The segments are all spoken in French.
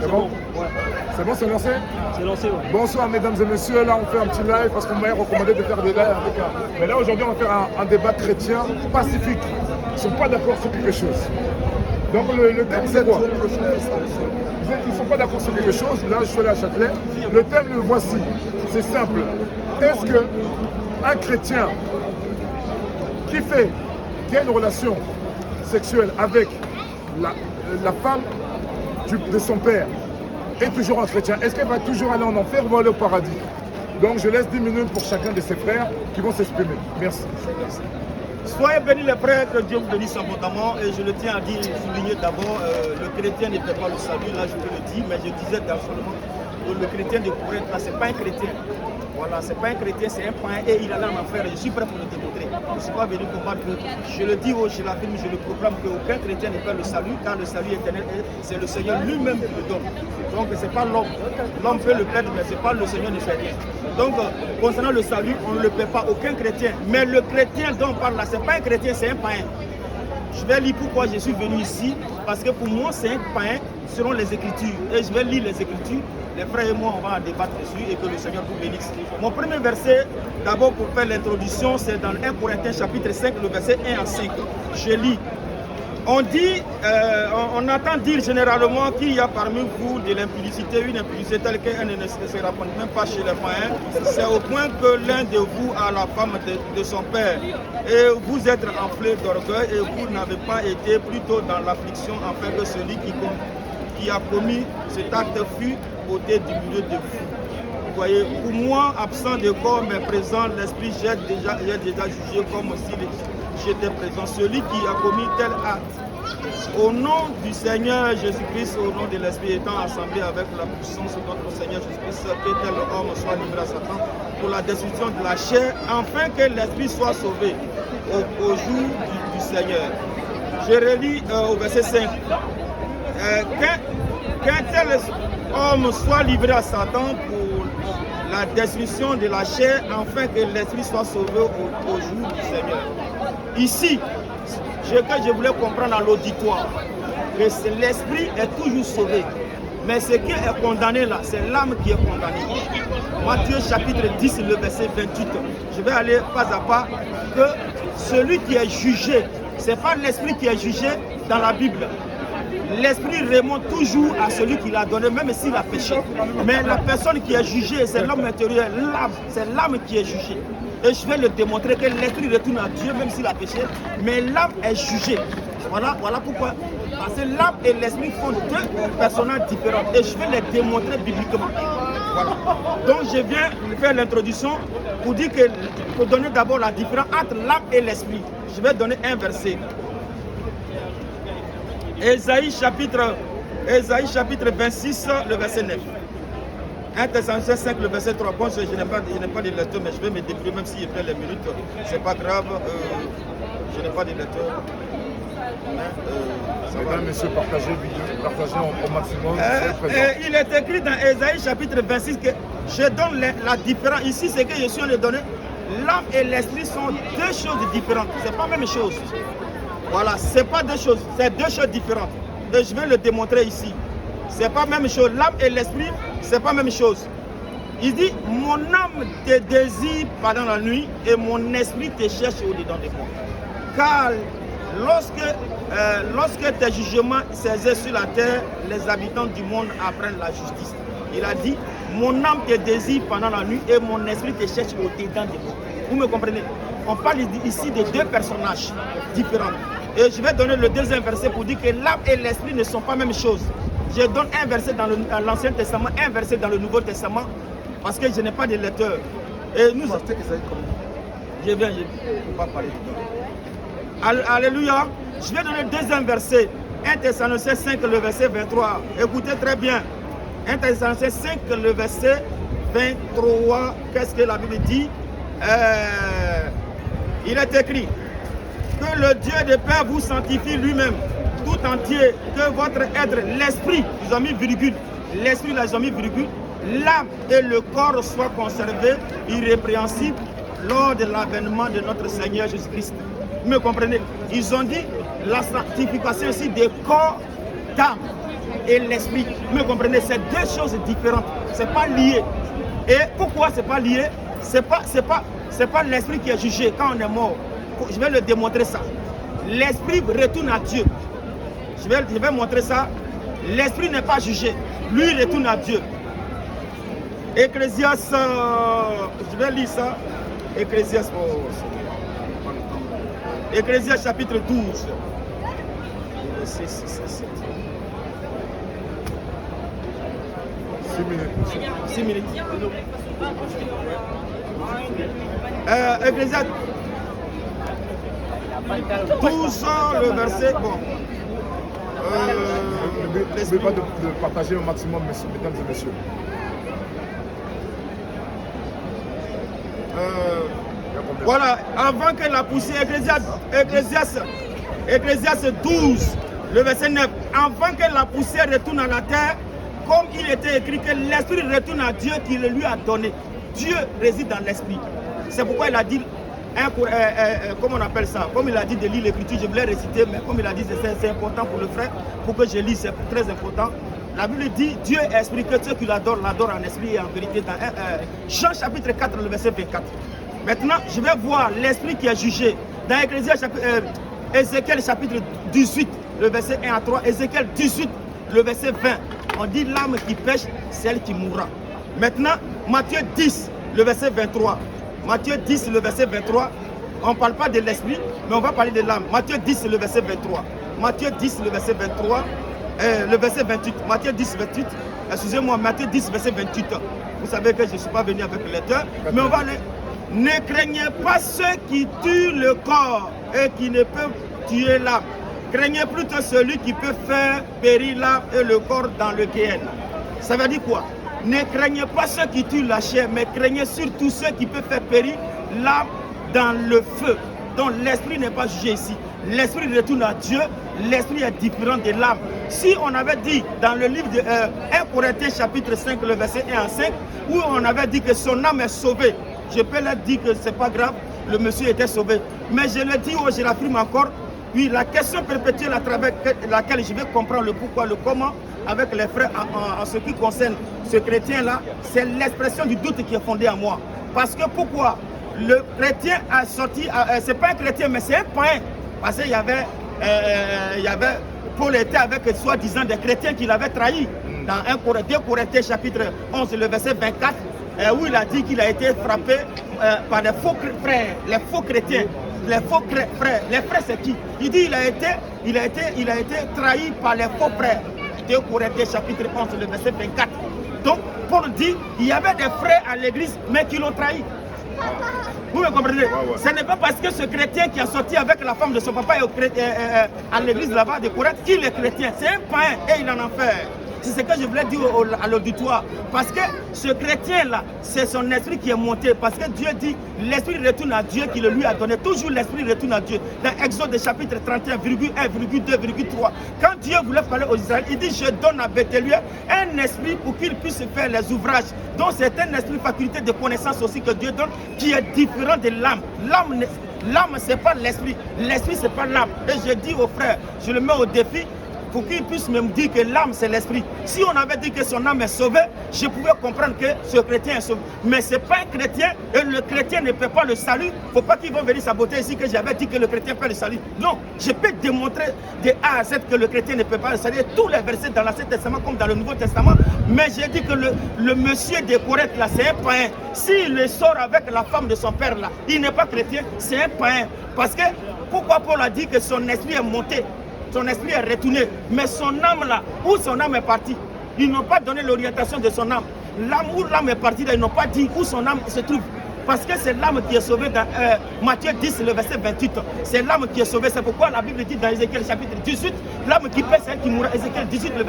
C'est bon? Ouais. C'est bon, c'est lancé? C'est lancé, ouais. Bonsoir mesdames et messieurs, là on fait un petit live parce qu'on m'a recommandé de faire des lives avec un... Mais là aujourd'hui on va faire un débat chrétien pacifique. Ils ne sont pas d'accord sur quelque chose. Donc le thème c'est quoi? Ils ne sont pas d'accord sur quelque chose, là je suis allé à Châtelet. Le thème le voici, c'est simple. Est-ce qu'un chrétien qui a une relation sexuelle avec la femme de son père est toujours un chrétien, est-ce qu'elle va toujours aller en enfer ou aller au paradis? Donc je laisse 10 minutes pour chacun de ses frères qui vont s'exprimer. Merci. Soyez bénis les frères, que Dieu vous bénisse abondamment. Et je le tiens à dire, souligner d'abord, le chrétien ne fait pas le salut, là je vous le dis, mais je disais absolument que le chrétien de Corinthe, là c'est pas un chrétien. Voilà, c'est pas un chrétien, c'est un païen et il allait en enfer. Je suis prêt pour le démontrer. Je ne suis pas venu combattre. Je le dis, je l'affirme, je le proclame qu'aucun chrétien ne fait le salut, car le salut éternel, c'est le Seigneur lui-même qui le donne. Donc ce n'est pas l'homme. L'homme peut le perdre, mais ce n'est pas le Seigneur ne fait rien. Donc concernant le salut, on ne le paie pas aucun chrétien. Mais le chrétien dont on parle là, ce n'est pas un chrétien, c'est un païen. Je vais lire pourquoi je suis venu ici, parce que pour moi c'est un païen selon les Écritures. Et je vais lire les Écritures, les frères et moi on va en débattre dessus et que le Seigneur vous bénisse. Mon premier verset, d'abord pour faire l'introduction, c'est dans 1 Corinthiens chapitre 5, le verset 1 à 5. Je lis. On dit, on entend dire généralement qu'il y a parmi vous de l'impudicité, une impudicité telle qu'elle ne se rencontre même pas chez les païens. C'est au point que l'un de vous a la femme de son père. Et vous êtes enflé d'orgueil et vous n'avez pas été plutôt dans l'affliction afin que celui qui a commis cet acte fût ôté du milieu de vous. Vous voyez, pour moi, absent de corps mais présent, l'esprit, j'ai déjà jugé comme si j'étais présent. Celui qui a commis tel acte, au nom du Seigneur Jésus-Christ, au nom de l'Esprit, étant assemblé avec la puissance de notre Seigneur Jésus-Christ, que tel homme soit livré à Satan pour la destruction de la chair, afin que l'Esprit soit sauvé au jour du Seigneur. Je relis au verset 5. Qu'un tel homme soit livré à Satan pour la destruction de la chair, afin que l'Esprit soit sauvé au jour du Seigneur. Ici, ce que je voulais comprendre à l'auditoire, que l'esprit est toujours sauvé. Mais ce qui est condamné là, c'est l'âme qui est condamnée. Matthieu chapitre 10, le verset 28. Je vais aller pas à pas, que celui qui est jugé, ce n'est pas l'esprit qui est jugé dans la Bible. L'esprit remonte toujours à celui qui l'a donné, même s'il a péché. Mais la personne qui est jugée, c'est l'homme intérieur, l'âme, c'est l'âme qui est jugée. Et je vais le démontrer que l'esprit retourne à Dieu, même s'il a péché, mais l'âme est jugée. Voilà pourquoi. Parce que l'âme et l'esprit font deux personnages différents. Et je vais les démontrer bibliquement. Voilà. Donc je viens faire l'introduction pour dire que, pour donner d'abord la différence entre l'âme et l'esprit. Je vais donner un verset. Ésaïe chapitre 26, le verset 9. 1 Thessaloniciens 5, le verset 3. Bon, je n'ai pas de lecteur, mais je vais me débrouiller, même s'il fait les minutes. C'est pas grave. Je n'ai pas de lecteur. Mesdames, messieurs, partagez au maximum. Il est écrit dans Ésaïe chapitre 26 que je donne la différence. Ici, c'est que je suis en train de donner. L'âme et l'esprit sont deux choses différentes. Ce n'est pas la même chose. Voilà, ce n'est pas deux choses. C'est deux choses différentes. Et je vais le démontrer ici. Ce n'est pas la même chose. L'âme et l'esprit, ce n'est pas la même chose. Il dit, mon âme te désire pendant la nuit et mon esprit te cherche au-dedans de moi. Car lorsque tes jugements s'exercent sur la terre, les habitants du monde apprennent la justice. Il a dit, mon âme te désire pendant la nuit et mon esprit te cherche au-dedans de moi. Vous me comprenez? On parle ici de deux personnages différents. Et je vais donner le deuxième verset pour dire que l'âme et l'esprit ne sont pas la même chose. Je donne un verset dans l'Ancien Testament, un verset dans le Nouveau Testament, parce que je n'ai pas de lecteur. Et nous... Je viens, je ne peux pas parler. Alléluia. Je vais donner le deuxième verset. 1 Thessaloniciens 5, le verset 23. Écoutez très bien. 1 Thessaloniciens 5, le verset 23. Qu'est-ce que la Bible dit? Il est écrit que le Dieu de paix vous sanctifie lui-même, tout entier, que votre être, l'esprit, ils ont mis virgule, l'esprit, ils ont mis virgule, l'âme et le corps soient conservés irrépréhensibles lors de l'avènement de notre Seigneur Jésus-Christ. Vous me comprenez? Ils ont dit la sanctification aussi des corps d'âme. et l'esprit. Vous me comprenez? C'est deux choses différentes. C'est pas lié. Et pourquoi c'est pas lié? C'est pas l'esprit qui est jugé quand on est mort. Je vais le démontrer ça. L'esprit retourne à Dieu. Je vais montrer ça. L'esprit n'est pas jugé. Lui retourne à Dieu. Ecclésias, je vais lire ça. Ecclésias, Ecclésias chapitre 12. 6 minutes. Ecclésias 12, le verset. Bon. N'oubliez pas de partager au maximum, mesdames et messieurs. Voilà, avant que la poussière, Ecclésias 12, le verset 9, avant que la poussière retourne à la terre, comme il était écrit que l'esprit retourne à Dieu qui le lui a donné. Dieu réside dans l'esprit. C'est pourquoi il a dit, comment on appelle ça? Comme il a dit de lire l'écriture, je voulais réciter, mais comme il a dit, c'est important pour le frère, pour que je lise, c'est très important. La Bible dit, Dieu est esprit, que ceux qui l'adorent, l'adorent en esprit et en vérité. Dans Jean chapitre 4, le verset 24. Maintenant, je vais voir l'esprit qui est jugé. Dans Ézéchiel chapitre 18, le verset 1 à 3, Ézéchiel 18, le verset 20, on dit l'âme qui pêche, c'est elle qui mourra. Maintenant, Matthieu 10, le verset 23. Matthieu 10, le verset 23, on ne parle pas de l'esprit, mais on va parler de l'âme. Matthieu 10, le verset 23. Matthieu 10, le verset 23, le verset 28. Matthieu 10, 28, excusez-moi, Matthieu 10, verset 28. Vous savez que je ne suis pas venu avec le lecteur, mais on va aller. Ne craignez pas ceux qui tuent le corps et qui ne peuvent tuer l'âme. Craignez plutôt celui qui peut faire périr l'âme et le corps dans le Kéhen. Ça veut dire quoi? Ne craignez pas ceux qui tuent la chair, mais craignez surtout ceux qui peuvent faire périr l'âme dans le feu. Donc l'esprit n'est pas jugé ici. L'esprit retourne à Dieu, l'esprit est différent de l'âme. Si on avait dit dans le livre de 1 Corinthiens chapitre 5, le verset 1 à 5, où on avait dit que son âme est sauvée, je peux leur dire que c'est pas grave, le monsieur était sauvé. Mais je le dis, je l'affirme encore, oui, la question perpétuelle à travers laquelle je vais comprendre le pourquoi, le comment, avec les frères en ce qui concerne ce chrétien-là, c'est l'expression du doute qui est fondée en moi. Parce que pourquoi? Le chrétien a sorti, c'est pas un chrétien, mais c'est un païen. Parce qu'il y avait, Paul était avec soi-disant des chrétiens qu'il avait trahis. Dans 2 Corinthiens chapitre 11, le verset 24, où il a dit qu'il a été frappé par des faux frères, les faux chrétiens. Les faux frères, les frères c'est qui? Il dit il a été trahi par les faux frères. 2 Corinthiens chapitre 11, le verset 24. Donc, Paul dit, il y avait des frères à l'église, mais qui l'ont trahi. Vous me comprenez? Ce n'est pas parce que ce chrétien qui a sorti avec la femme de son papa à l'église là-bas de Corinthe qu'il est chrétien. C'est un païen et il en a fait. C'est ce que je voulais dire à l'auditoire. Parce que ce chrétien-là, c'est son esprit qui est monté. Parce que Dieu dit, l'esprit retourne à Dieu qui le lui a donné. Toujours l'esprit retourne à Dieu. Dans Exode chapitre 31, 1, 2, 3. Quand Dieu voulait parler aux Israéliens, il dit, je donne à Béthélieu un esprit pour qu'il puisse faire les ouvrages. Donc c'est un esprit, faculté de connaissance aussi que Dieu donne, qui est différent de l'âme. L'âme, c'est pas l'esprit. L'esprit, c'est pas l'âme. Et je dis aux frères, je le mets au défi, pour qu'il puisse me dire que l'âme c'est l'esprit. Si on avait dit que son âme est sauvée, je pouvais comprendre que ce chrétien est sauvé. Mais ce n'est pas un chrétien et le chrétien ne peut pas le salut. Il ne faut pas qu'ils vont venir saboter ici que j'avais dit que le chrétien peut le salut. Non, je peux démontrer de A à Z que le chrétien ne peut pas le salut. Tous les versets dans l'Ancien Testament comme dans le Nouveau Testament. Mais j'ai dit que le monsieur de Corinthe là, c'est un païen. S'il sort avec la femme de son père là, il n'est pas chrétien, c'est un païen. Parce que pourquoi Paul a dit que son esprit est monté? Son esprit est retourné, mais son âme là, où son âme est partie, ils n'ont pas donné l'orientation de son âme. L'âme où l'âme est partie, là, ils n'ont pas dit où son âme se trouve. Parce que c'est l'âme qui est sauvée dans Matthieu 10, le verset 28. C'est l'âme qui est sauvée. C'est pourquoi la Bible dit dans Ézéchiel chapitre 18, l'âme qui pêche, c'est elle qui mourra. Ézéchiel 18, le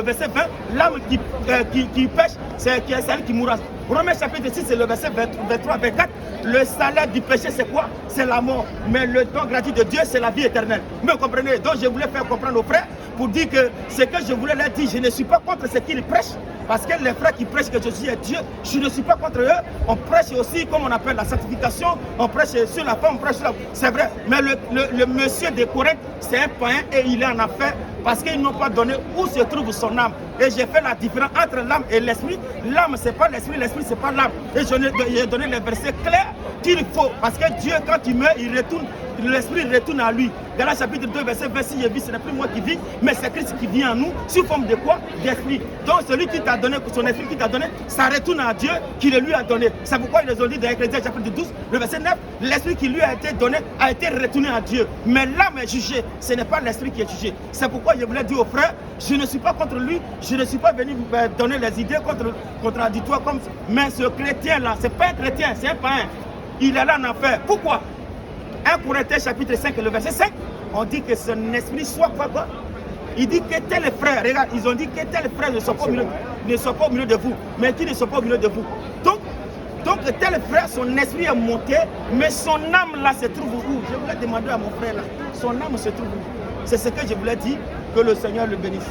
verset 20, l'âme qui pêche, c'est elle qui mourra. Romains chapitre 6, c'est le verset 23, 24. Le salaire du péché, c'est quoi? C'est la mort. Mais le don gratuit de Dieu, c'est la vie éternelle. Vous me comprenez? Donc je voulais faire comprendre aux frères pour dire que ce que je voulais leur dire, je ne suis pas contre ce qu'ils prêchent. Parce que les frères qui prêchent que Jésus est Dieu, je ne suis pas contre eux. On prêche aussi, comme on appelle la sanctification, on prêche sur la femme, on prêche sur la... C'est vrai, mais le monsieur de Corinthe, c'est un païen et il est en affaire parce qu'ils n'ont pas donné où se trouve son âme. Et j'ai fait la différence entre l'âme et l'esprit. L'âme, ce n'est pas l'esprit, l'esprit, ce n'est pas l'âme. Et j'ai donné les versets clairs qu'il faut. Parce que Dieu, quand il meurt, il retourne, l'esprit retourne à lui. Dans le chapitre 2, verset 26, il dit, ce n'est plus moi qui vis, mais c'est Christ qui vit en nous, sous forme de quoi? D'esprit. Donc celui qui t'a donné, son esprit qui t'a donné, ça retourne à Dieu qui le lui a donné. C'est pourquoi ils ont dit dans Ecclésiaste chapitre 12, le verset 9, l'esprit qui lui a été donné a été retourné à Dieu. Mais l'âme est jugée, ce n'est pas l'esprit qui est jugé. C'est pourquoi je voulais dire aux frères, je ne suis pas contre lui, je ne suis pas venu donner les idées contradictoires comme ça. Mais ce chrétien-là, ce n'est pas un chrétien, c'est un païen. Il est là en enfer. Pourquoi? 1 Corinthiens chapitre 5, le verset 5, on dit que son esprit soit quoi? Il dit que tel frère, regarde, ils ont dit que tel frère ne sont pas au milieu de vous, mais qui ne sont pas au milieu de vous. Donc tel frère, son esprit est monté, mais son âme là se trouve où? Je voulais demander à mon frère là, son âme se trouve où? C'est ce que je voulais dire, que le Seigneur le bénisse.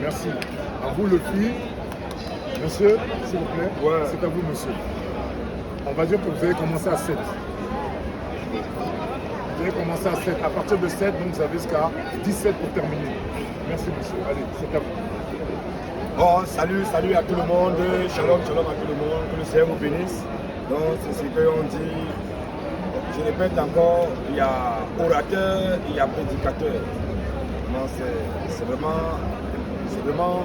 Merci. À vous le fils. Monsieur, s'il vous plaît. Ouais. C'est à vous, monsieur. On va dire que vous avez commencé à 7. Vous avez commencé à 7. À partir de 7, donc vous avez jusqu'à 17 pour terminer. Merci, monsieur. Allez, c'est à vous. Bon, salut à tout le monde. Shalom à tout le monde. Que le Seigneur vous bénisse. Donc, c'est ce qu'on dit. Je répète encore, il y a orateur, il y a prédicateur. C'est vraiment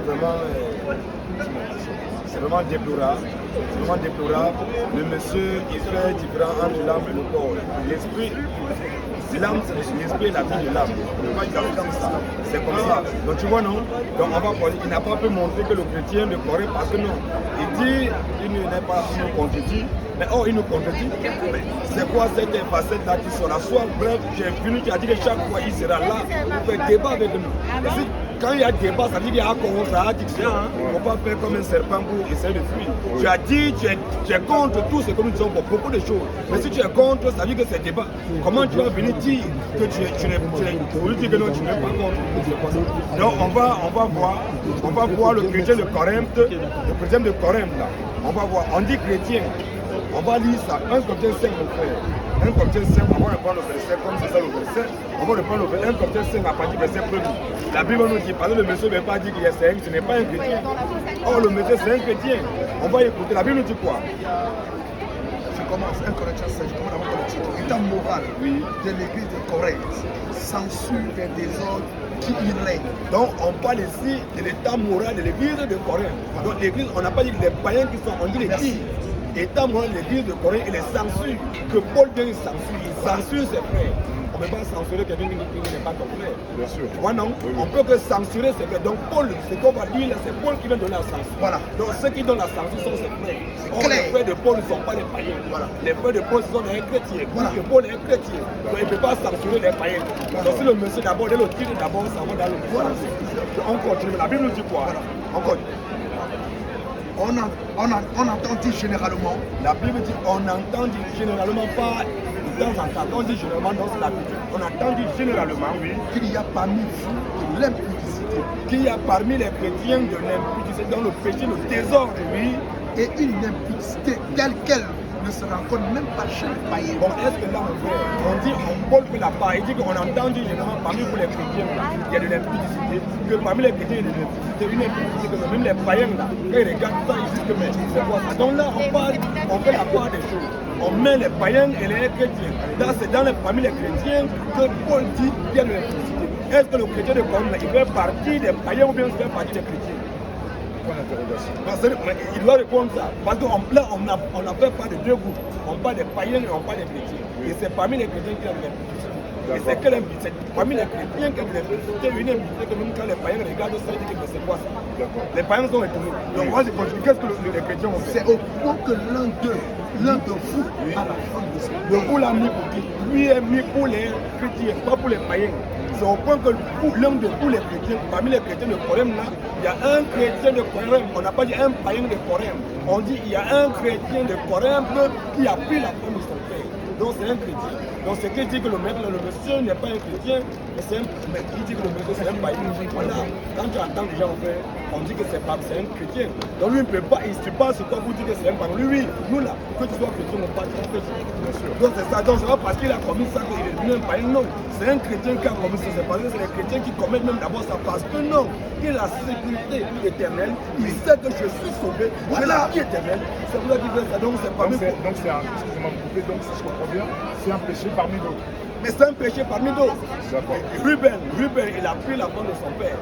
déplorable. C'est vraiment déplorable. Le monsieur, il fait différent entre l'âme et le corps. L'esprit, l'âme, c'est l'esprit et la vie de l'âme. C'est comme ça. Donc tu vois, non? Donc on va parler. Il n'a pas pu montrer que le chrétien ne correct parce que non. Il dit, il n'est pas nous contredit. Mais il nous contredit. C'est quoi cette facette-là qui sera? Soit bref, j'ai venu, tu as dit que chaque fois il sera là pour faire débat avec nous. Quand il y a débat, ça veut dire qu'il y a un addiction. Il ne faut pas faire comme un serpent pour essayer de fuir. Tu as dit, tu es contre tout ce que nous disons pour beaucoup de choses. Mais si tu es contre, ça veut dire que c'est débat. Comment tu vas venir dire que tu n'es pas contre? Donc on va voir le chrétien de Corinthe, là. On va voir, on dit chrétien. On va lire ça. 1 Corinthiens 5, mon frère. 1 Corinthiens 5, on va reprendre le verset, comme c'est ça le verset. On va reprendre le verset. 1 Corinthiens 5 à partir du verset 1er. La Bible nous dit, parce que le monsieur ne veut pas dire qu'il est ce n'est pas un chrétien. Or, le monsieur, c'est un chrétien. On va écouter. La Bible nous dit quoi? Je commence 1 Corinthiens 5, je commence avec le titre. L'état moral de l'église de Corinthe, censure des désordres qui y règnent. Donc, on parle ici de l'état moral de l'église de Corinthe. Donc, l'église, on n'a pas dit les païens qui sont, on dit les filles. Étant moi l'église de Corinthe, il est censure que Paul vient censure. Il censure ses frères. On ne peut pas censurer quelqu'un qui n'est pas ton frère. Bien sûr. Tu vois, non? Oui. On peut que censurer ses frères. Donc Paul, ce qu'on va dire là, c'est Paul qui vient donner la censure. Voilà. Donc ceux qui donnent la censure sont ses frères. Or, les frères de Paul ne sont pas des païens. Voilà. Les frères de Paul sont des chrétiens. Voilà. Que Paul est un chrétien. Donc il ne peut pas censurer les païens. Voilà. Donc si le monsieur d'abord, dès le titre d'abord, ça va dans le voilà. On continue. La Bible nous dit quoi? Voilà. On continue. On entend dire généralement. La Bible dit on entend dire généralement, pas de temps en temps. On dit généralement dans la Bible. On entend dire généralement, oui. Qu'il y a parmi vous de l'impudicité. Qu'il y a parmi les chrétiens de l'impudicité, dans le péché, le désordre, oui. Et une impudicité telle qu'elle ne se rencontre même pas chez les païens. Bon, est-ce que là, on dit, on Paul fait la part, il dit qu'on entend dire généralement parmi vous les chrétiens, il y a de l'impudicité, que parmi les chrétiens, il y a de l'impudicité, une impudicité, que même les païens, là, quand ils regardent ça, ils disent que mais c'est quoi ça? Donc là, on parle, on fait la part des choses. On met les païens et les chrétiens. Là, c'est parmi les chrétiens que Paul dit qu'il y a de l'impudicité. Est-ce que le chrétien de Corinthe, il fait partie des païens ou bien il fait partie des chrétiens? Il doit répondre ça. Parce que là, on n'a fait pas de deux groupes. On parle des païens et on parle des chrétiens. Et c'est parmi les chrétiens qu'il y a de l'impudicité. Et c'est parmi les chrétiens qu'il y a de l'impudicité, une impudicité que même quand les païens regardent ça, ils disent que c'est quoi ça? Les païens sont étonnés. Donc moi, je continue. Qu'est-ce que les chrétiens ont fait? C'est au point que l'un de vous a la femme de son. Le vous l'a mis pour qui? Lui est mis pour les chrétiens, pas pour les païens. C'est au point que l'un de tous les chrétiens, parmi les chrétiens de Corinthe, là, il y a un chrétien de Corinthe, on n'a pas dit un païen de Corinthe, on dit il y a un chrétien de Corinthe qui a pris la femme de son frère. Donc c'est un chrétien. Donc c'est qui dit que le monsieur n'est pas un chrétien, mais qui dit que le monsieur c'est un païen. Voilà, quand tu entends les gens on dit que c'est un chrétien. Donc lui il ne peut pas, il ne pas sur quoi vous dites que c'est un païen. Lui, nous là, que tu sois chrétien ou pas, tu en fais. Donc c'est ça, donc c'est pas parce qu'il a commis ça qu'il est devenu un païen, non. C'est un chrétien qui a commis ça, c'est parce que c'est les chrétiens qui commettent même d'abord ça parce que non, il a la sécurité éternelle, il sait que je suis sauvé, j'ai la vie éternelle. C'est pour ça qu'il fait ça, donc c'est pas donc c'est un, excusez-moi de couper, donc si je comprends bien, c'est un péché parmi d'autres. Mais c'est un péché parmi d'autres. D'accord. Ruben, il a pris la femme de son père.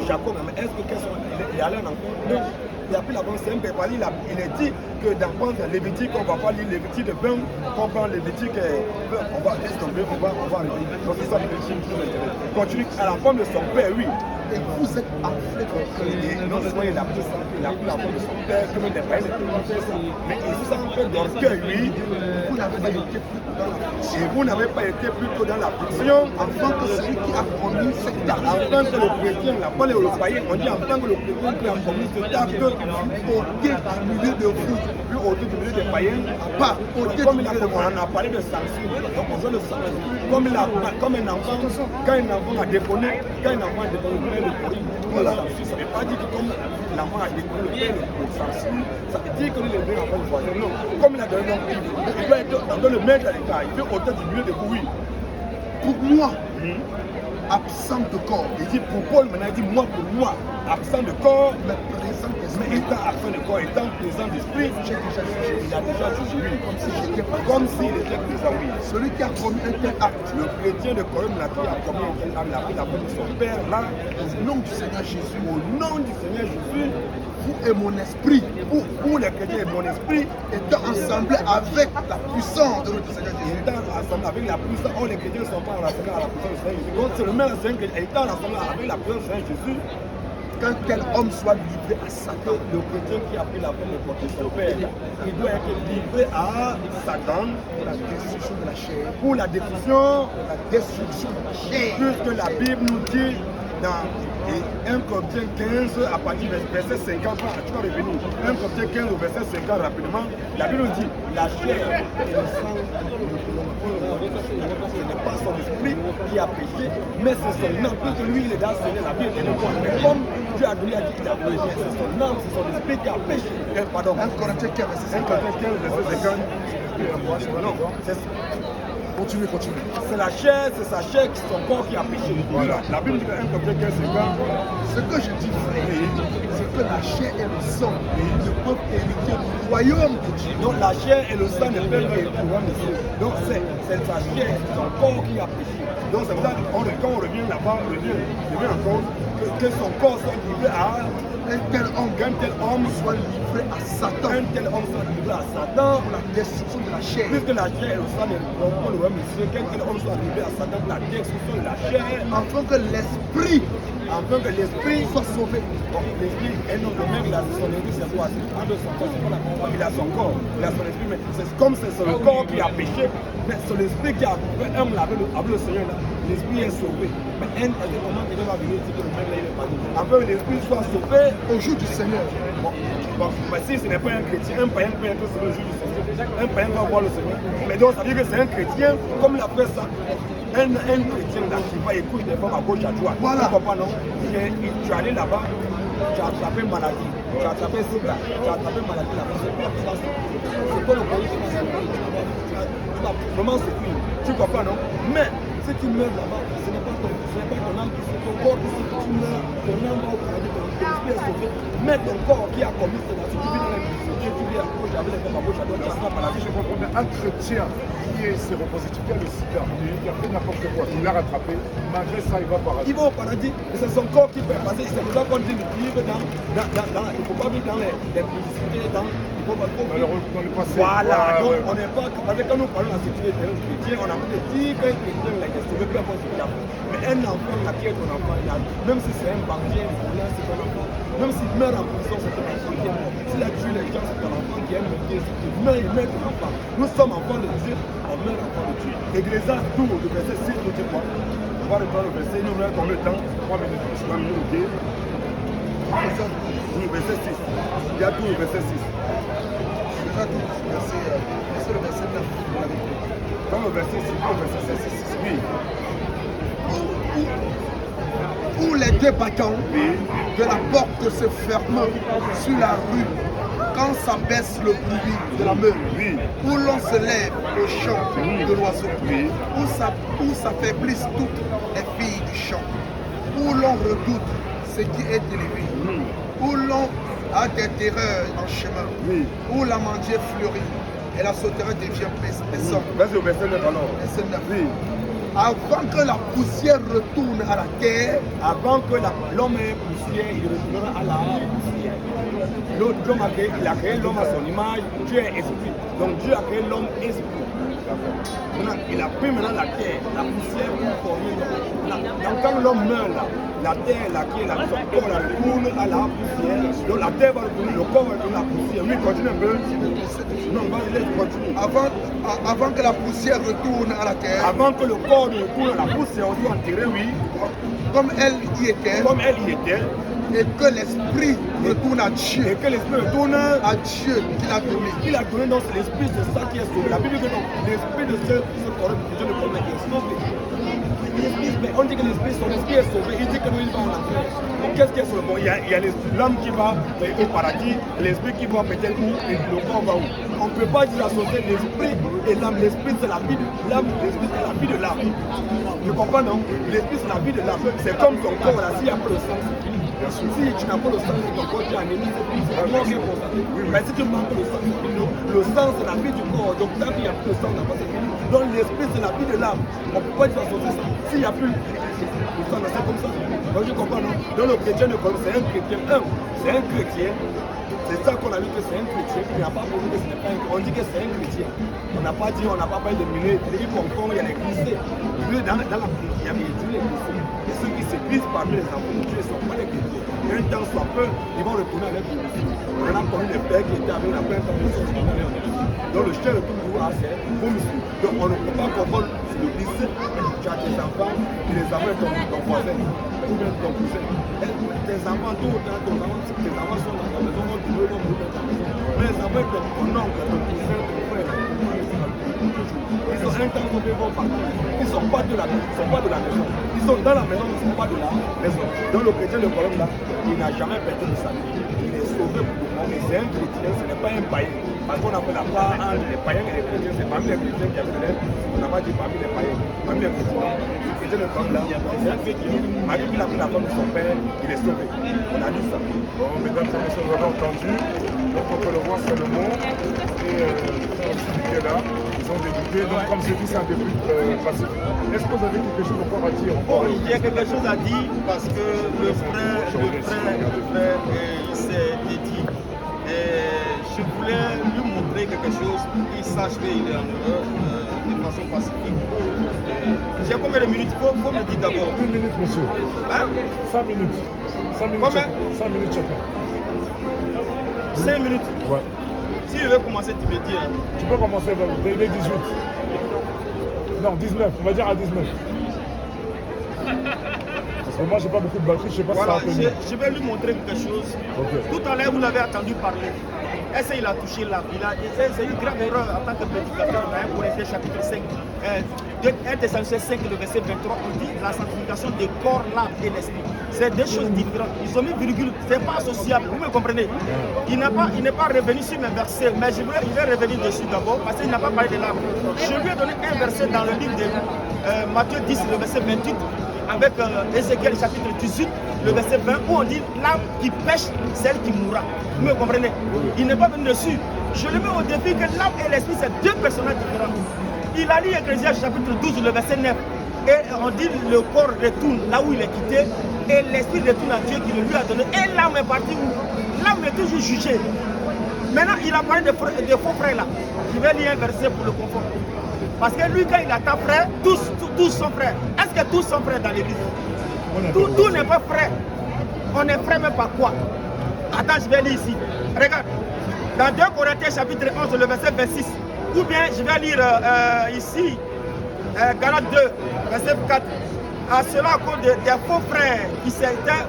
Jacob, mais est-ce que il est allé en enfant? Non. Il a pris la femme, c'est un père. Il est dit que dans Lévitique, on ne va pas lire Lévitique de 20, on prend Lévitique, on va laisser tomber, on va arriver. Donc c'est ça Lévitique qui m'intéresse. Continue à la femme de son père, oui. Et vous êtes enflé contre les... Non seulement il a pris ça, il a pris la femme de son père, comme des païens ne fait ça. Mais il sent un peu d'orgueil, oui. Vous n'avez pas été plus dans la Et vous n'avez pas été plus tôt dans la fiction, afin que celui qui a commis cet acte, afin que le chrétien, la parole est au païen, on dit afin que le chrétien qui a commis cet acte, ôté du milieu de vous, plus au-dessus du milieu des païens, pas ôté comme du milieu de on vous. en a parlé de censure, donc on veut le censure. Comme un enfant, quand un enfant a déconné, le pourri, voilà. Ça ne veut pas dire que comme l'enfant a déconné le censure, ça veut dire que lui est bien enfant du voisin. Non, comme il a donné donc il doit être dans le maître à l'état, il fait au-dessus du milieu de vous, oui. Pour moi, absent de corps, Il dit pour Paul, maintenant il dit moi pour moi, absent de corps, mais présent mais d'esprit, étant absent de corps, étant présent d'esprit, il a déjà jugé lui, comme si j'étais pas comme s'il était présent, oui. celui qui a commis un tel acte, Le chrétien de Corinthe là, qui a commis un tel acte, il a pris la peau de son père là, au nom du Seigneur Jésus, au nom du Seigneur Jésus, vous et mon esprit, pour les chrétiens et mon esprit, étant ensemble avec la puissance de notre Seigneur Jésus. étant ensemble avec la puissance, oh les chrétiens ne sont pas rassemblés à la puissance du Seigneur Jésus. Donc c'est le même Seigneur qui étant rassemblé avec la puissance du Seigneur Jésus, Qu'un tel homme soit livré à Satan, le chrétien qui a pris la peine de porter son père, il doit être livré à Satan pour la destruction de la chair, pour la destruction, la destruction de la chair. puisque la Bible nous dit dans 1 Corinthiens 15 à partir du verset 50, tu vas revenir, 1 Corinthiens 15 au verset 50 rapidement, la Bible nous dit la chair et le sang, ce n'est pas son esprit qui a péché, mais c'est son âme, puisque lui il est dans le Seigneur, la Bible est le point. Mais comme Dieu a donné à dire qu'il a péché, c'est son âme, c'est son esprit qui a péché. Pardon, 1 Corinthiens 15, verset 1 50. Corinthiens 15 verset 50, non, Continuez. c'est la chair, c'est sa chair, son corps qui a péché. Voilà. La Bible dit que 1 Corinthiens 15 50. Ce que je dis, frère, c'est que la chair et le sang ne peuvent hériter du royaume de Dieu. Donc la chair et le sang ne peuvent pas être de Dieu. Donc c'est sa chair, son corps qui a péché. Donc c'est pour ça que quand on revient là-bas, on revient en compte que son corps soit livré à Un tel homme soit livré à Satan un tel homme soit livré à Satan. pour la destruction de la chair. Puisque la chair et le sang ne peuvent pas le même monsieur, qu'un tel homme soit livré à Satan pour la destruction de la chair, Afin que l'esprit afin que l'esprit soit sauvé. bon, l'esprit, un homme de même, il a son esprit, c'est quoi? En de son corps, c'est pas la combat. Il a son corps, il a son esprit, mais c'est comme c'est son corps qui a péché, mais son esprit qui a fait un avec le Seigneur, là, l'esprit est sauvé. Mais un moment que Dieu va venir dire que le même là, il est pas dit. Afin que l'esprit soit sauvé Au jour du Seigneur. Bon, mais si ce n'est pas un chrétien, un païen peut être sauvé le jour du Seigneur. Un païen va voir le Seigneur. Mais donc ça veut dire que c'est un chrétien, comme il a fait ça. Un chrétien là qui va écouter des femmes à gauche à droite. Voilà. Tu comprends, non? Tu es allé là-bas, tu as attrapé une maladie, tu as attrapé sida, tu as attrapé une maladie là-bas. C'est pas le pays qui va vraiment souffrir. Tu comprends, non? Mais si tu meurs là-bas, ce n'est pas ton âme qui c'est ton corps qui souffre. Tu meurs, ton âme va au paradis, ton esprit est sauvé. Mais ton corps qui a commis cela, si tu vis dans la vie, tu vis à gauche avec les femmes à gauche à droite, tu seras maladie. Je comprends bien. Un chrétien qui est séropositif, qui a le sida, qui a fait n'importe quoi, qui l'a rattrapé, malgré ça, il va par Il va au paradis, et c'est son corps qui peut passer. C'est pour ça qu'on dit de vivre il ne faut pas vivre dans les publicités, malheureux dans le passé. Voilà, donc Ouais. on n'est pas. Parce que quand nous parlons de la sécurité d'un chrétien, on a envie de dire qu'un chrétien là, il est sauvé, peu importe ce qu'il a fait. Mais un enfant là, qui est ton enfant, même si c'est un banquier, c'est ton enfant. Même s'il meurt en prison, c'est ton enfant qui est mort. S'il a tué les gens, c'est ton enfant qui est mort. Il meurt ton enfant. Nous sommes enfants de Dieu, on meurt enfants de Dieu. Ecclésiaste 12, le verset 6, nous dit quoi? On va reprendre le verset, nous mettons le temps, 3 minutes, ok? Oui, verset 6. Il y a tout le verset 6. très tout c'est le verset 9. Dans le verset 6, oui. Où les deux battants de la porte se ferment sur la rue quand s'abaisse le bruit de la meule, où l'on se lève au chant de l'oiseau, où s'affaiblissent toutes les filles du champ, où l'on redoute ce qui est élevé, où l'on a des terreurs en chemin, où l'amandier fleurit et la sauterelle devient paissante. Vas-y au verset 9 alors. Verset 9. Avant que la poussière retourne à la terre, avant que l'homme ait poussière, il retournera à la poussière. L'homme a créé l'homme à son image, Dieu est esprit. Donc Dieu a créé l'homme esprit. Maintenant, il a pris maintenant la terre, la poussière pour former l'homme. Donc quand l'homme meurt là, la terre, son corps la retourne à la poussière. Donc la terre va retourner, le corps va retourner à la poussière. Oui, continue un peu. Non, vas-y, continue. Avant que la poussière retourne à la terre, avant que le corps ne retourne à la poussière, on doit enterrer, oui. Comme elle y était, et que l'esprit retourne à Dieu, et que l'esprit retourne à Dieu qu'il a donné. Il a donné dans l'esprit de ça qui est sauvé. La Bible dit que l'esprit de ce correct, Dieu ne connaît pas. On dit que l'esprit, son esprit est sauvé. Il dit que nous, il va en enfer. Donc qu'est-ce qui est sauvé? Bon, il y a l'âme qui va au paradis, l'esprit qui va peut-être où, et le corps va où. On ne peut pas dire associer l'esprit et l'âme. L'esprit, c'est la vie de l'âme, l'esprit, c'est la vie de l'âme. Tu comprends, non? L'esprit, c'est la vie de l'âme. C'est comme ton corps là, s'il n'y a pas le sang. Si tu n'as pas le sang, ton corps, tu es anémique, c'est mort qui est constaté. Mais si tu manques le sang, le sang, c'est la vie du corps. Donc, tant qu'il n'y a plus le sang, on n'a pas cette vie. Donc, l'esprit, c'est la vie de l'âme. On ne peut pas dire associer ça. S'il n'y a plus le sang, c'est comme ça. Donc, je comprends, non? Donc, le chrétien, c'est un chrétien. C'est un chrétien. C'est ça qu'on a dit que c'est un chrétien. Il n'y a pas pour nous que ce n'est pas un chrétien. On dit que c'est un chrétien. On n'a pas dit, on n'a pas parlé de milliers. Il confond, il y a les glissés. Dans la prière, il y a les glissés. Et ceux qui se glissent parmi les enfants de Dieu ne sont pas les chrétiens. Et un temps soit peu, ils vont retourner avec le Messie. On a connu les pères qui étaient avec la paix comme ils sont retournés en Égypte. Donc le chien retourne toujours à ses Messie. Donc on ne peut pas confondre le glissé. Tu as tes enfants et les enfants de ton voisin ou bien de ton cousin. Tes enfants, tes enfants sont dans ta maison, vont trouver dans ta maison. Mais les enfants de ton oncle, ton cousin, ton frère, ils ont un temps qu'ils vont partir. Ils ne sont pas de la maison. Ils sont dans la maison, ils ne sont pas de la maison. Donc le chrétien de Colombe là, il n'a jamais perdu de sa vie. Il est sauvé pour le monde. Mais c'est un chrétien, ce n'est pas un païen. Parce qu'on a fait la part entre les païens et les chrétiens. C'est parmi les chrétiens qui a fait l'aide. On n'a pas dit parmi les païens. Parmi les chrétiens. Le chrétien de Colombe là, c'est un chrétien. Malgré qu'il a pris la femme de son père, il est sauvé. On a dit ça. Bon, mesdames et messieurs, vous avez entendu. Donc on peut le voir sur le mot. Et qui est là. Ils ont débuté. Donc comme je dis, c'est un début pacifique. Est-ce que vous avez quelque chose encore à dire? Il y a quelque chose à dire parce que le frère il s'est dédié. Et je voulais lui montrer quelque chose pour qu'il sache qu'il est en erreur de façon pacifique. J'ai combien de minutes? Il faut me dire d'abord. 1 minute, monsieur. Hein? 5 minutes. 5 minutes. Combien? 5 minutes chacun. 5 minutes? Ouais. Si je veux commencer, tu me dis. Hein. Tu peux commencer dès 18. Non, 19. On va dire à 19. Parce que moi, j'ai pas beaucoup de batterie. Je sais pas si ça va tenir. Je vais lui montrer quelque chose. Okay. Tout à l'heure, vous l'avez entendu parler. Est-ce qu'il a touché là? C'est une grave erreur en tant que prédicateur dans 1 Corinthiens chapitre 5. 1 Thessaloniciens 5, le verset 23, on dit la sanctification des corps, l'âme et l'esprit. C'est deux choses différentes. Ils ont mis virgule, c'est pas associable. Vous me comprenez? Il n'est pas revenu sur mes versets, mais je vais revenir dessus d'abord parce qu'il n'a pas parlé de l'âme. Je lui ai donné un verset dans le livre de Matthieu 10, le verset 28, avec Ézéchiel chapitre 18, le verset 20, où on dit l'âme qui pêche, celle qui mourra. Vous me comprenez? Il n'est pas venu dessus. Je le mets au défi que l'âme et l'esprit, c'est deux personnages différents. Il a lu Ecclésiaste chapitre 12, le verset 9. Et on dit le corps retourne là où il est quitté. Et l'esprit retourne à Dieu qui le lui a donné. Et l'âme est partie où? L'âme est toujours jugée. Maintenant, il a parlé de faux frères là. Je vais lire un verset pour le confort. Parce que lui, quand il attend frère, tous sont frères. Est-ce que tous sont frères dans l'église? Tout n'est pas frère. On est frère, mais par quoi? Attends, je vais lire ici. Regarde. Dans 2 Corinthiens chapitre 11, le verset 26. Ou bien, je vais lire ici, Galates 2, verset 4. À cela, à cause des faux frères qui s'étaient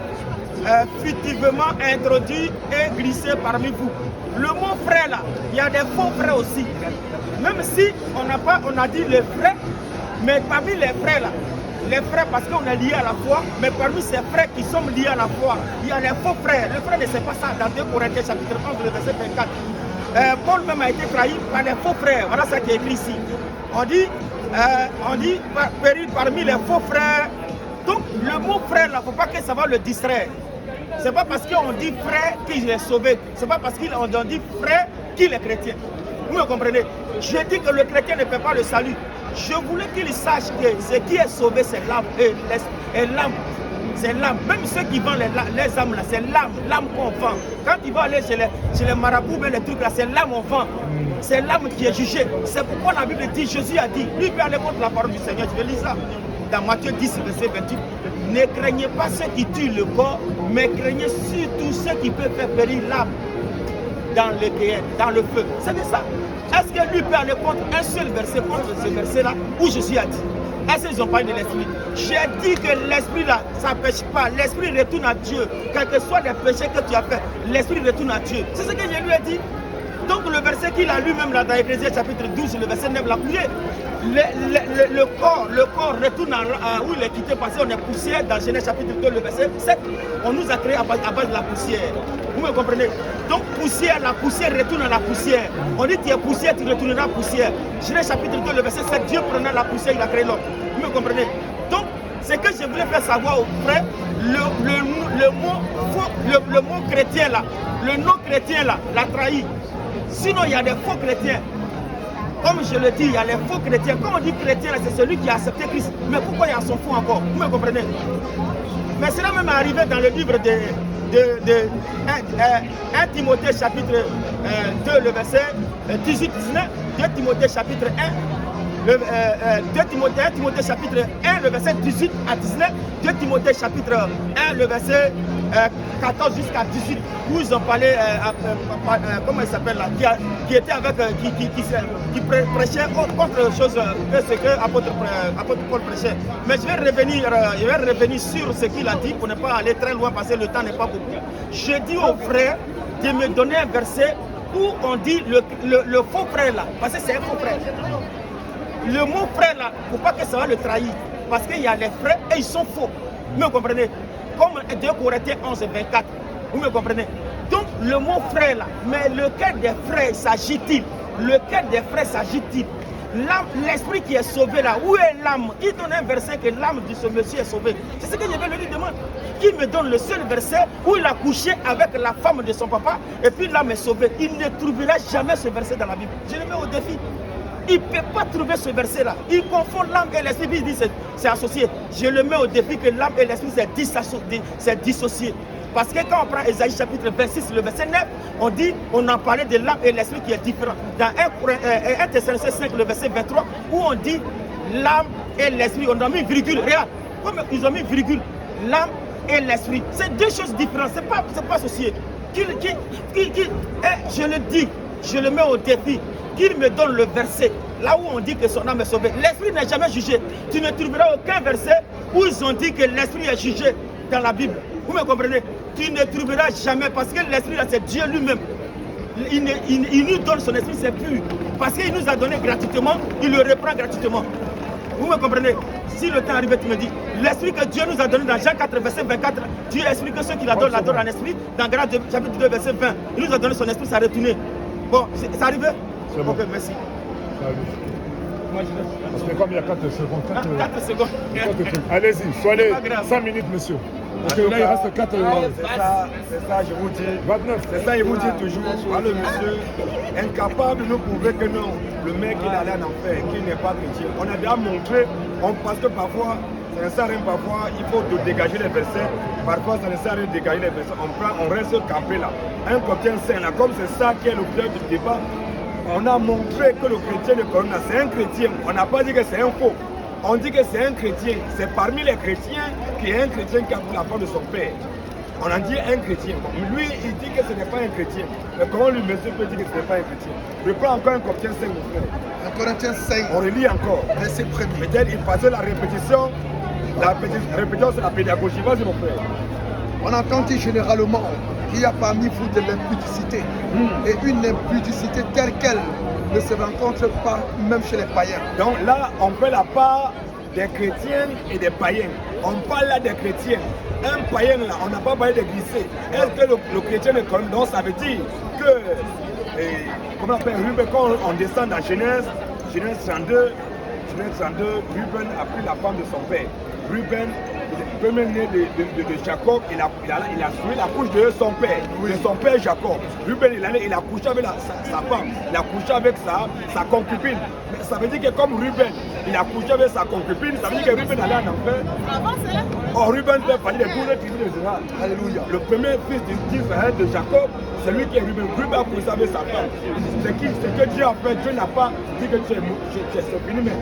furtivement introduit et glissé parmi vous. Le mot frère là, il y a des faux frères aussi. Même si on a dit les frères, mais parmi les frères là, les frères parce qu'on est liés à la foi, mais parmi ces frères qui sont liés à la foi, il y a les faux frères. Le frère ne sait pas ça dans 2 Corinthiens chapitre 11, le verset 24. Paul même a été trahi par les faux frères. Voilà ce qui est écrit ici. On dit périr parmi les faux frères. Donc le mot frère là, il ne faut pas que ça va le distraire. C'est pas parce qu'on dit frère qu'il est sauvé. C'est pas parce qu'on dit frère qu'il est chrétien. Vous me comprenez? Je dis que le chrétien ne fait pas le salut. Je voulais qu'il sache que ce qui est sauvé, c'est l'âme. Et l'âme, c'est l'âme. Même ceux qui vendent les âmes là, c'est l'âme qu'on vend. Quand ils vont aller chez les marabouts, les trucs là, c'est l'âme qu'on vend. C'est l'âme qui est jugée. C'est pourquoi la Bible dit, Jésus a dit, lui peut aller contre la parole du Seigneur. Je vais lire ça dans Matthieu 10, verset 28. Ne craignez pas ceux qui tuent le corps, mais craignez surtout ceux qui peuvent faire périr l'âme dans le guerre, dans le feu. C'est ça. Est-ce que lui peut aller contre un seul verset, contre ce verset-là, où Jésus a dit? Est-ce qu'ils ont parlé de l'esprit? J'ai dit que l'esprit là, ça ne pêche pas. L'esprit retourne à Dieu. Quels que soient les péchés que tu as fait, l'esprit retourne à Dieu. C'est ce que je lui ai dit. Donc le verset qu'il a lui-même là dans Ecclésiaste chapitre 12, le verset 9, l'a prié. Le corps retourne à où il est quitté parce qu'on est poussière. Dans Genèse chapitre 2, le verset 7, on nous a créé à base de la poussière. Vous me comprenez? Donc poussière, la poussière retourne à la poussière. On dit tu es poussière, tu retourneras à poussière. Genèse chapitre 2, le verset 7, Dieu prenant la poussière, il a créé l'homme. Vous me comprenez? Donc ce que je voulais faire savoir aux frères, le mot chrétien là, le non chrétien là, l'a trahi. Sinon il y a des faux chrétiens. Comme je le dis, il y a les faux chrétiens. Quand on dit chrétien, c'est celui qui a accepté Christ. Mais pourquoi il y a son faux encore? Vous me comprenez? Mais cela même est arrivé dans le livre de 1 Timothée chapitre 2, le verset 18-19. 2 Timothée chapitre 1. 2 Timothée chapitre 1, le verset 18 à 19. 2 Timothée chapitre 1, le verset 14 jusqu'à 18, où ils ont parlé, comment il s'appelle là, qui était avec, qui prêchait autre chose que ce que apôtre Paul prêchait. Mais je vais revenir sur ce qu'il a dit pour ne pas aller très loin parce que le temps n'est pas beaucoup. Je dis aux frères de me donner un verset où on dit le faux frère là, parce que c'est un faux frère. Le mot frère là, il ne faut pas que ça va le trahir, parce qu'il y a les frères et ils sont faux. Vous me comprenez? Comme 2 Corinthiens 11 et 24. Vous me comprenez? Donc le mot frère là, mais lequel des frères s'agit-il? Lequel des frères s'agit-il? L'esprit qui est sauvé là, où est l'âme? Qui donne un verset que l'âme de ce monsieur est sauvée? C'est ce que je vais lui demander. Qui me donne le seul verset où il a couché avec la femme de son papa et puis l'âme est sauvée? Il ne trouvera jamais ce verset dans la Bible. Je le mets au défi. Il ne peut pas trouver ce verset-là. Il confond l'âme et l'esprit. Il dit c'est associé. Je le mets au défi que l'âme et l'esprit c'est dissocié. Parce que quand on prend Ésaïe chapitre 26, le verset 9, on a parlé de l'âme et l'esprit qui est différent. Dans 1 Thessaloniciens 5, le verset 23, où on dit l'âme et l'esprit. On a mis virgule. Regarde, comme ils ont mis virgule, l'âme et l'esprit. C'est deux choses différentes. Ce n'est pas associé. Je le dis, je le mets au défi. Qu'il me donne le verset, là où on dit que son âme est sauvée. L'esprit n'est jamais jugé. Tu ne trouveras aucun verset où ils ont dit que l'esprit est jugé dans la Bible. Vous me comprenez? Tu ne trouveras jamais, parce que l'esprit là, c'est Dieu lui-même. Il nous donne son esprit, c'est pur. Parce qu'il nous a donné gratuitement, il le reprend gratuitement. Vous me comprenez? Si le temps arrive, tu me dis, l'esprit que Dieu nous a donné dans Jean 4, verset 24, Dieu explique que ceux qui l'adorent, l'adorent en esprit. Dans Galates chapitre 2, verset 20, il nous a donné son esprit, ça a retourné. Bon, c'est arrivé? C'est bon. Ok, merci. Moi, je vais... Parce que comme il y a 4 secondes. 4 secondes. Allez-y, soyez 5 minutes, monsieur. Parce que là, il reste 4 C'est ça, je vous dis. 29. C'est ça, il vous dit toujours. Le monsieur, incapable de nous prouver que non, le mec, il allait en enfer, qu'il n'est pas chrétien. On a déjà montré, parce que parfois, ça ne sert à rien, parfois, il faut dégager les versets. Parfois, ça ne sert à rien de dégager les versets. On reste campé là. Un chrétien saint là, comme c'est ça qui est l'objet du débat. On a montré que le chrétien de Corona, c'est un chrétien. On n'a pas dit que c'est un faux. On dit que c'est un chrétien. C'est parmi les chrétiens qui est un chrétien qui a pris la foi de son père. On a dit un chrétien. Lui, il dit que ce n'est pas un chrétien. Mais comment lui, monsieur, peut dire que ce n'est pas un chrétien? Je prends encore un Corinthiens 5, mon frère. Un Corinthiens 5. On relit encore. Verset premier. Peut-être il faisait la répétition. La répétition, c'est la pédagogie. Vas-y, mon frère. On entend dire généralement qu'il y a parmi vous de l'impudicité. Et une impudicité telle qu'elle ne se rencontre pas même chez les païens. Donc là, on fait la part des chrétiens et des païens. On parle là des chrétiens. Un païen là, on n'a pas parlé de glisser. Est-ce que le chrétien est comme donc ça veut dire que, comment on appelle, Ruben, quand on descend dans Genèse 32, Ruben a pris la femme de son père. Ruben, le premier né de Jacob, il a suivi la couche de son père, de son père Jacob. Ruben, il a couché avec sa femme, il a couché avec sa concubine. Mais ça veut dire que comme Ruben, il a couché avec sa concubine, ça veut dire que Ruben allait en enfer. Or, Ruben fait partie des 12 tribus d'Israël. Alléluia. Le premier fils d'Israël, de Jacob, c'est lui qui est Ruben. Ruben a couché avec sa femme. C'est que Dieu a fait. Dieu n'a pas dit que tu es fini, mais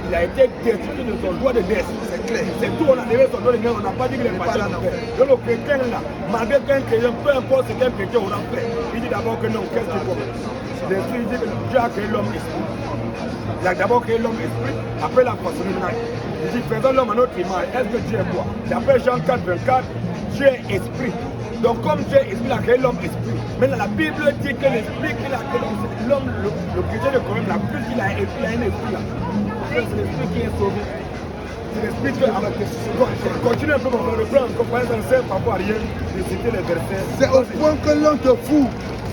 il a été destitué de son droit de naissance. C'est clair. C'est tout, on a levé son droit de naissance, on n'a pas dit qu'il est parti en enfer. Donc le chrétien là, malgré qu'un chrétien, peu importe ce qu'un chrétien aura fait, il dit d'abord que non, qu'est-ce qu'il faut faire? L'esprit dit que Dieu a créé l'homme esprit. Il a d'abord créé l'homme esprit, après la façonné. Il dit faisons l'homme à notre image. Est-ce que Dieu est quoi? D'après Jean 4, 24, Dieu est esprit. Donc comme Dieu est esprit, il a créé l'homme esprit. Maintenant la Bible dit que l'esprit qu'il a créé l'homme, le chrétien de Corinthe, la plus qu'il a un esprit là. C'est l'esprit qui est sauvé. C'est l'esprit qui continue un peu, on reprend encore, par exemple, ça ne sert pas à rien de citer les versets. C'est au point que l'un de vous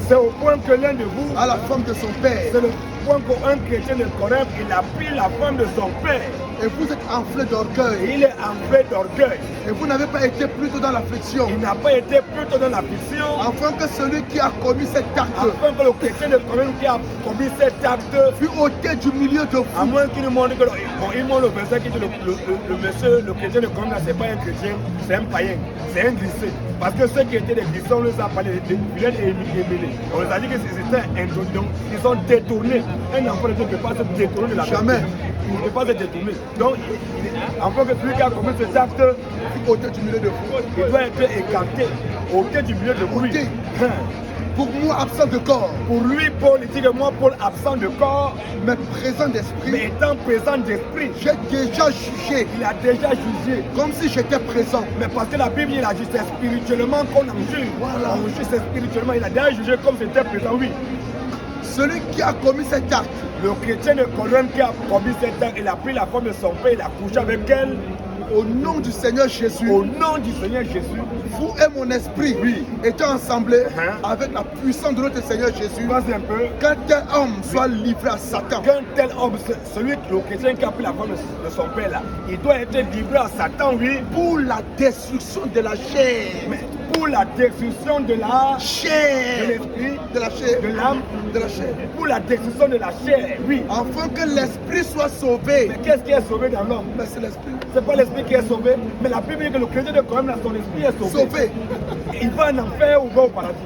C'est au point que l'un de vous a la femme de son père. C'est le point qu'un chrétien de Corinthe, il a pris la femme de son père. Et vous êtes enflé d'orgueil. Il est enflé d'orgueil. Et vous n'avez pas été plutôt dans l'affliction. Il n'a pas été plutôt dans l'affliction. Afin que celui qui a commis cet acte, afin que le chrétien de Corinthe qui a commis cet acte fut ôté du milieu de vous. À moins qu'il nous montre que il montre le verset qui dit le monsieur, le chrétien de Corinthe, c'est pas un chrétien, c'est un païen, c'est un glissé. Parce que ceux qui étaient des glissés, on les a parlé de fidèles et émilés. On les a dit que c'était introduit. Donc ils sont détournés. Un enfant de Dieu ne peut pas se détourner de la jamais. Il ne peut pas se détourner. Donc, encore que celui qui a commis cet acte, ôté du milieu de vous. Il doit être écarté, ôté du milieu de vous. Pour moi, absent de corps. Pour lui, Paul, il dit que moi, Paul, absent de corps, mais présent d'esprit. Mais étant présent d'esprit. J'ai déjà jugé. Il a déjà jugé. Comme si j'étais présent. Mais parce que la Bible, il a dit c'est spirituellement qu'on en juge. Voilà. On juge c'est spirituellement. Il a déjà jugé comme c'était présent, oui. Celui qui a commis cet acte, le chrétien de Corinthe qui a commis cet acte, il a pris la femme de son père, il a couché avec elle. Au nom du Seigneur Jésus. Au nom du Seigneur Jésus. Vous et mon esprit, étaient ensemblés avec la puissance de notre Seigneur Jésus. Vas-y un peu. Qu'un tel homme soit livré à Satan. Qu'un tel homme, celui, le chrétien qui a pris la femme de son père là, il doit être livré à Satan, oui. Pour la destruction de la chair. Mais pour la destruction de la chair. De l'esprit. De la chair. De l'âme. De la chair. Pour la destruction de la chair, oui. Afin que l'esprit soit sauvé. Mais qu'est-ce qui est sauvé dans l'homme? Mais c'est l'esprit. C'est pas l'esprit qui est sauvé, mais la Bible dit que le chrétien de Corinthe, son esprit est sauvé. Il va en enfer ou va au paradis.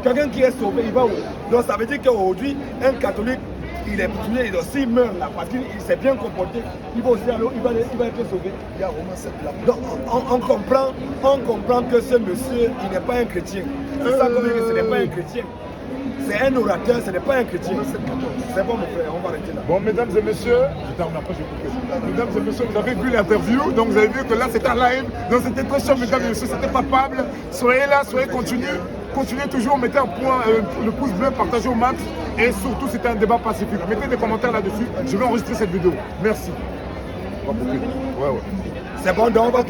Quelqu'un qui est sauvé, il va où? Donc ça veut dire qu'aujourd'hui, un catholique, il est tué, s'il meurt là, parce qu'il s'est bien comporté, il va aussi aller, il va être sauvé. Il y a Romains 7 là. Donc on comprend que ce monsieur, il n'est pas un chrétien. C'est ça qu'on dit que ce n'est pas un chrétien. C'est un orateur, ce n'est pas un chrétien. C'est bon mon frère, on va arrêter là. Bon, mesdames et messieurs, mesdames et messieurs, vous avez vu l'interview, donc vous avez vu que là c'était un live, donc c'était très cher, mesdames et messieurs, c'était palpable. Soyez là, soyez continuez toujours, mettez un point, le pouce bleu, partagez au max, et surtout c'était un débat pacifique. Mettez des commentaires là-dessus, je vais enregistrer cette vidéo. Merci. C'est bon, donc on va